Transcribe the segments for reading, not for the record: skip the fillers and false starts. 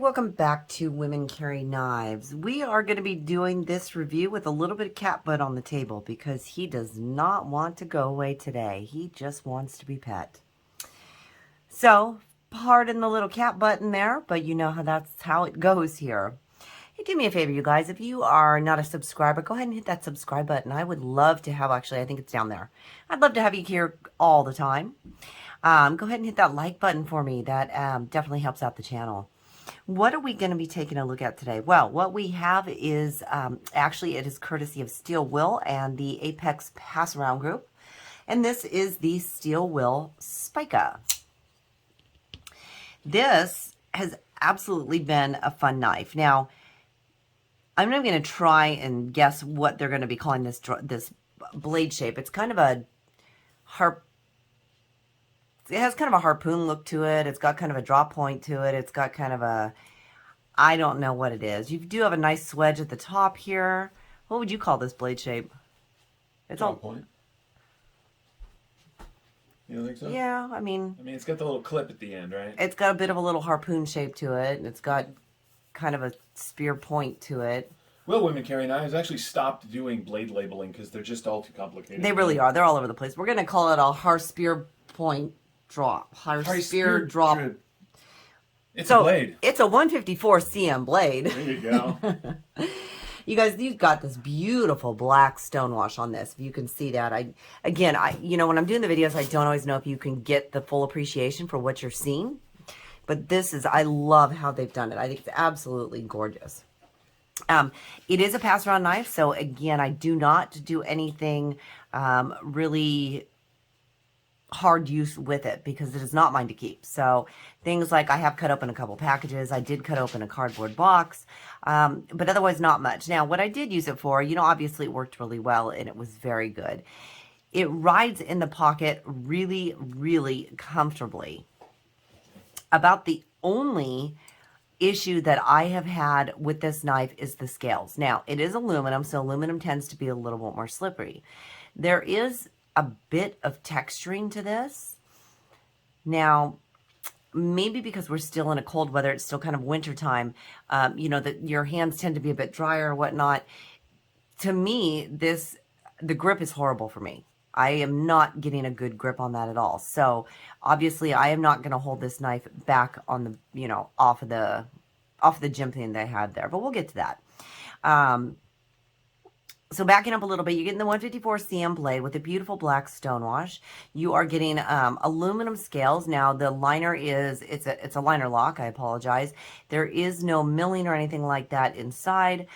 welcome back to Women Carry Knives. We are going to be doing this review with a little bit of cat butt on the table because he does not want to go away today. He just wants to be pet. So, pardon the little cat butt in there, but you know that's how it goes here. Hey, do me a favor, you guys. If you are not a subscriber, go ahead and hit that subscribe button. I would love to have, actually, I think it's down there. I'd love to have you here all the time. Go ahead and hit that like button for me. That definitely helps out the channel. What are we going to be taking a look at today? Well, what we have is, actually, it is courtesy of Steel Will and the Apex Pass Around Group. And this is the Steel Will Spica. This has absolutely been a fun knife. Now, I'm not going to try and guess what they're going to be calling this blade shape. It's kind of a it has kind of a harpoon look to it. It's got kind of a drop point to it. It's got kind of a, I don't know what it is. You do have a nice swedge at the top here. What would you call this blade shape? It's drop point. You don't think so? Yeah, I mean, it's got the little clip at the end, right? It's got a bit of a little harpoon shape to it, and it's got kind of a spear point to it. Well, Women Carry Knives actually stopped doing blade labeling because they're just all too complicated. They really are. They're all over the place. We're going to call it a har spear point drop. Har spear drop. It's a blade. It's a 154 cm blade. There you go. You guys, you've got this beautiful black stonewash on this. If you can see that, you know, when I'm doing the videos, I don't always know if you can get the full appreciation for what you're seeing. But this is, I love how they've done it. I think it's absolutely gorgeous. It is a pass around knife, so again, I do not do anything really hard use with it because it is not mine to keep. So things like I have cut open a couple packages. I did cut open a cardboard box, but otherwise not much. Now, what I did use it for, you know, obviously it worked really well and it was very good. It rides in the pocket really, really comfortably. About the only issue that I have had with this knife is the scales. Now, it is aluminum, so aluminum tends to be a little bit more slippery. There is a bit of texturing to this. Now, maybe because we're still in a cold weather, it's still kind of winter time, you know, that your hands tend to be a bit drier or whatnot. To me, the grip is horrible for me. I am not getting a good grip on that at all. So obviously I am not going to hold this knife back on the, you know, off of the jimping that I had there, but we'll get to that. So backing up a little bit, you're getting the 154 cm blade with a beautiful black stonewash. You are getting aluminum scales. Now the liner it's a liner lock. I apologize. There is no milling or anything like that inside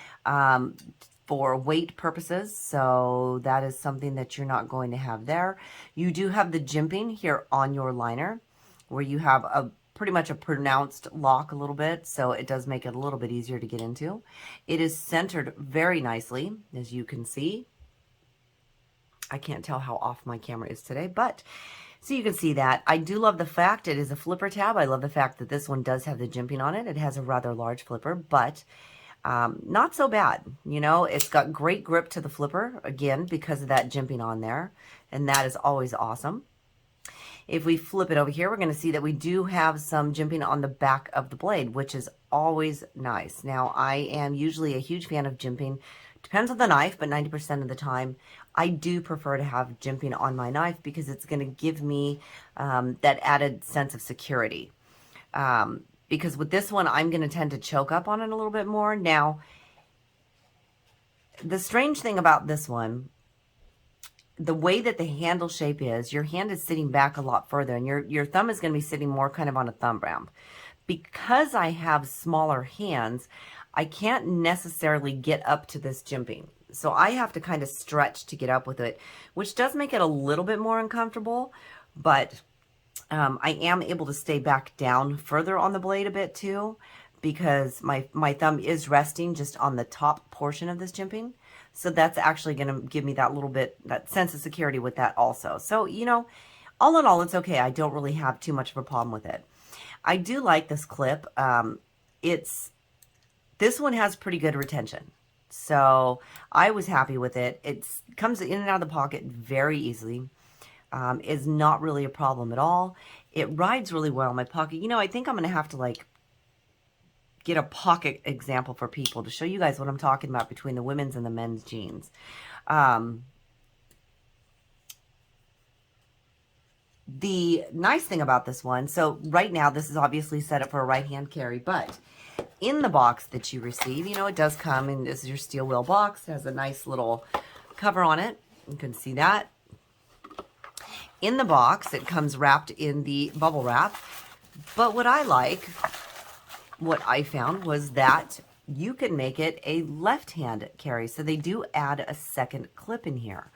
for weight purposes. So that is something that you're not going to have there. You do have the jimping here on your liner where you have a pretty much a pronounced lock a little bit, so it does make it a little bit easier to get into. It is centered very nicely, as you can see. I can't tell how off my camera is today, but so you can see that. I do love the fact it is a flipper tab. I love the fact that this one does have the jimping on it. It has a rather large flipper, but not so bad. You know, it's got great grip to the flipper, again, because of that jimping on there, and that is always awesome. If we flip it over here, we're going to see that we do have some jimping on the back of the blade, which is always nice. Now, I am usually a huge fan of jimping. Depends on the knife, but 90% of the time, I do prefer to have jimping on my knife because it's going to give me that added sense of security. Because with this one, I'm going to tend to choke up on it a little bit more. Now, the strange thing about this one, the way that the handle shape is, your hand is sitting back a lot further, and your thumb is going to be sitting more kind of on a thumb ramp. Because I have smaller hands, I can't necessarily get up to this jimping. So I have to kind of stretch to get up with it, which does make it a little bit more uncomfortable, but I am able to stay back down further on the blade a bit too, because my thumb is resting just on the top portion of this jimping. So that's actually going to give me that little bit, that sense of security with that also. So, you know, all in all, it's okay. I don't really have too much of a problem with it. I do like this clip. This one has pretty good retention. So I was happy with it. It comes in and out of the pocket very easily. Is not really a problem at all. It rides really well in my pocket. You know, I think I'm going to have to like get a pocket example for people to show you guys what I'm talking about between the women's and the men's jeans. The nice thing about this one, so right now this is obviously set up for a right-hand carry, but in the box that you receive, you know, it does come in, this is your steel wheel box. It has a nice little cover on it. You can see that. In the box, it comes wrapped in the bubble wrap. But what I found was that you can make it a left-hand carry. So they do add a second clip in here.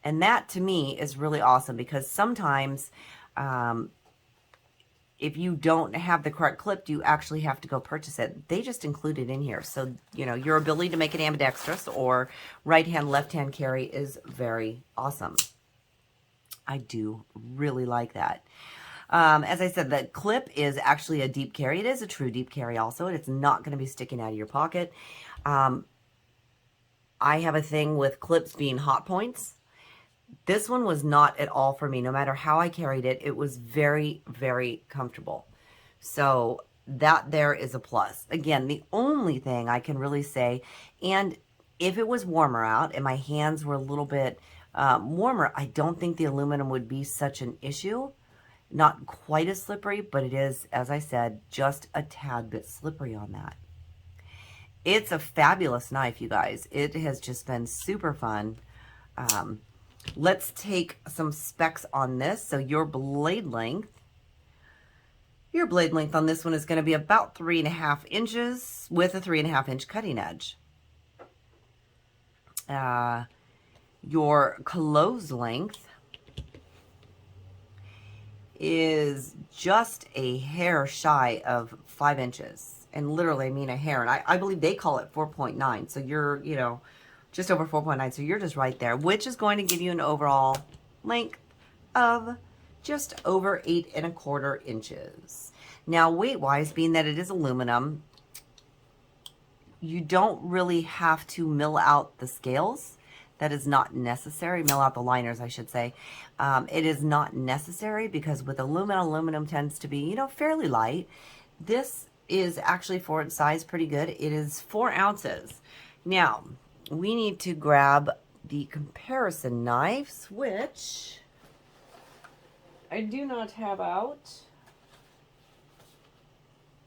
And that, to me, is really awesome because sometimes if you don't have the correct clip, you actually have to go purchase it. They just include it in here. So, you know, your ability to make it ambidextrous or right-hand, left-hand carry is very awesome. I do really like that. As I said, the clip is actually a deep carry. It is a true deep carry also. It's not going to be sticking out of your pocket. I have a thing with clips being hot points. This one was not at all for me. No matter how I carried it, it was very, very comfortable. So that there is a plus. Again, the only thing I can really say, and if it was warmer out and my hands were a little bit warmer, I don't think the aluminum would be such an issue. Not quite as slippery, but it is, as I said, just a tad bit slippery on that. It's a fabulous knife, you guys. It has just been super fun. Let's take some specs on this. So your blade length on this one is going to be about 3.5 inches with a 3.5 inch cutting edge. Your close length is just a hair shy of 5 inches. And literally, I mean a hair. And I believe they call it 4.9. So you're, you know, just over 4.9. So you're just right there, which is going to give you an overall length of just over 8.25 inches. Now, weight-wise, being that it is aluminum, you don't really have to mill out the scales. That is not necessary. Mill out the liners, I should say. It is not necessary because with aluminum tends to be, you know, fairly light. This is actually, for its size, pretty good. It is 4 ounces. Now, we need to grab the comparison knives, which I do not have out.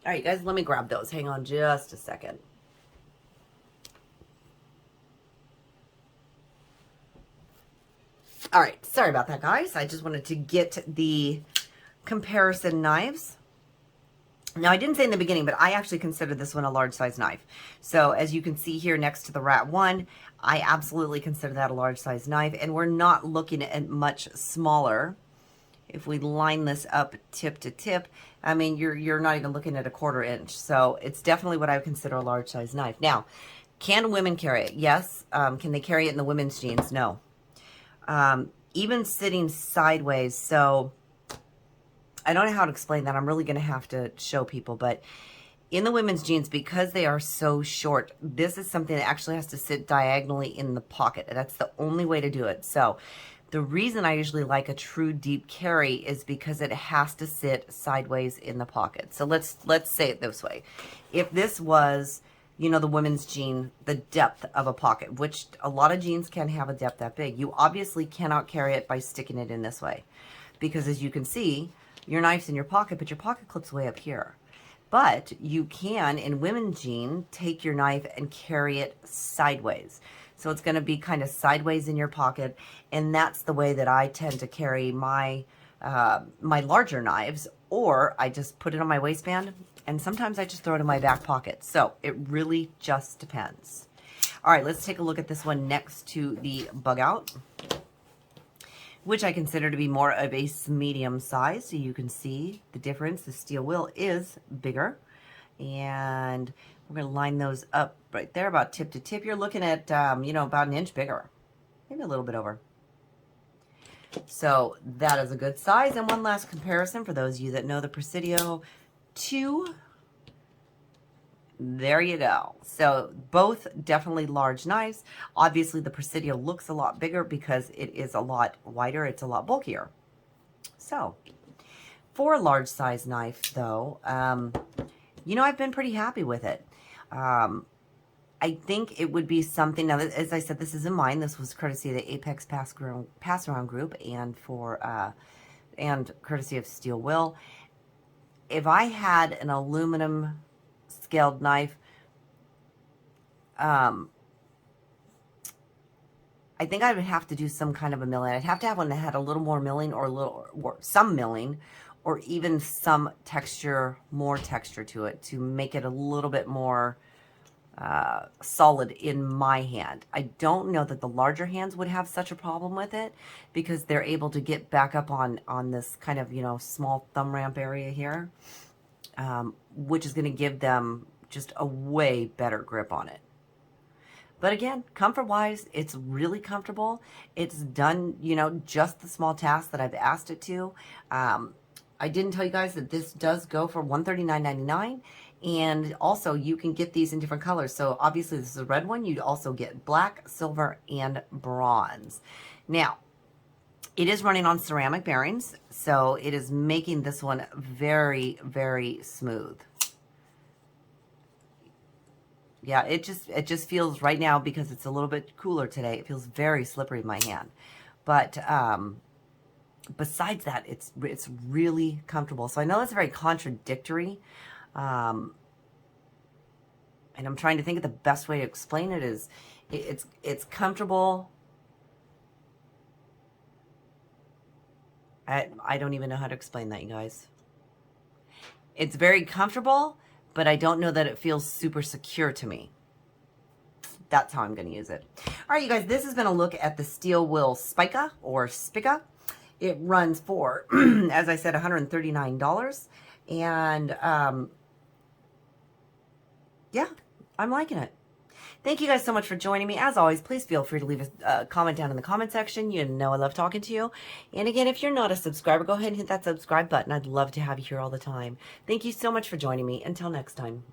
All right, guys, let me grab those. Hang on just a second. All right, sorry about that, guys. I just wanted to get the comparison knives. Now, I didn't say in the beginning, but I actually consider this one a large size knife. So as you can see here next to the Rat 1, I absolutely consider that a large size knife. And we're not looking at much smaller. If we line this up tip to tip, I mean, you're not even looking at a 1/4 inch. So it's definitely what I would consider a large size knife. Now, can women carry it? Yes. Can they carry it in the women's jeans? No. Even sitting sideways. So I don't know how to explain that. I'm really going to have to show people, but in the women's jeans, because they are so short, this is something that actually has to sit diagonally in the pocket. That's the only way to do it. So the reason I usually like a true deep carry is because it has to sit sideways in the pocket. So let's say it this way. If this was, you know, the women's jean, the depth of a pocket, which a lot of jeans can have a depth that big, you obviously cannot carry it by sticking it in this way. Because as you can see, your knife's in your pocket, but your pocket clip's way up here. But you can, in women's jean, take your knife and carry it sideways. So it's going to be kind of sideways in your pocket, and that's the way that I tend to carry my my larger knives, or I just put it on my waistband, and sometimes I just throw it in my back pocket. So it really just depends. All right, let's take a look at this one next to the Bug Out, which I consider to be more of a medium size. So you can see the difference. The steel wheel is bigger. And we're going to line those up right there, about tip to tip. You're looking at, you know, about 1 inch bigger. Maybe a little bit over. So that is a good size. And one last comparison for those of you that know the Presidio 2. There you go. So both definitely large knives. Obviously the Presidio looks a lot bigger because it is a lot wider. It's a lot bulkier. So for a large size knife though, you know, I've been pretty happy with it. I think it would be something, now, as I said, this isn't mine. This was courtesy of the Apex Pass Around group and and courtesy of Steel Will. If I had an aluminum scaled knife, I think I would have to do some kind of a milling. I'd have to have one that had a little more milling or some milling, or even some texture, more texture to it to make it a little bit more solid in my hand. I don't know that the larger hands would have such a problem with it because they're able to get back up on this kind of, you know, small thumb ramp area here, which is going to give them just a way better grip on it. But again, comfort-wise, it's really comfortable. It's done, you know, just the small tasks that I've asked it to. I didn't tell you guys that this does go for $139.99. And also, you can get these in different colors. So obviously, this is a red one. You'd also get black, silver, and bronze. Now, it is running on ceramic bearings, so it is making this one very, very smooth. Yeah, it just feels right now, because it's a little bit cooler today, it feels very slippery in my hand. But besides that, it's really comfortable. So I know that's very contradictory. And I'm trying to think of the best way to explain it is it's comfortable. I don't even know how to explain that, you guys. It's very comfortable, but I don't know that it feels super secure to me. That's how I'm going to use it. All right, you guys, this has been a look at the Steel Will Spica or Spica. It runs for, as I said, $139. And yeah, I'm liking it. Thank you guys so much for joining me. As always, please feel free to leave a comment down in the comment section. You know I love talking to you. And again, if you're not a subscriber, go ahead and hit that subscribe button. I'd love to have you here all the time. Thank you so much for joining me. Until next time.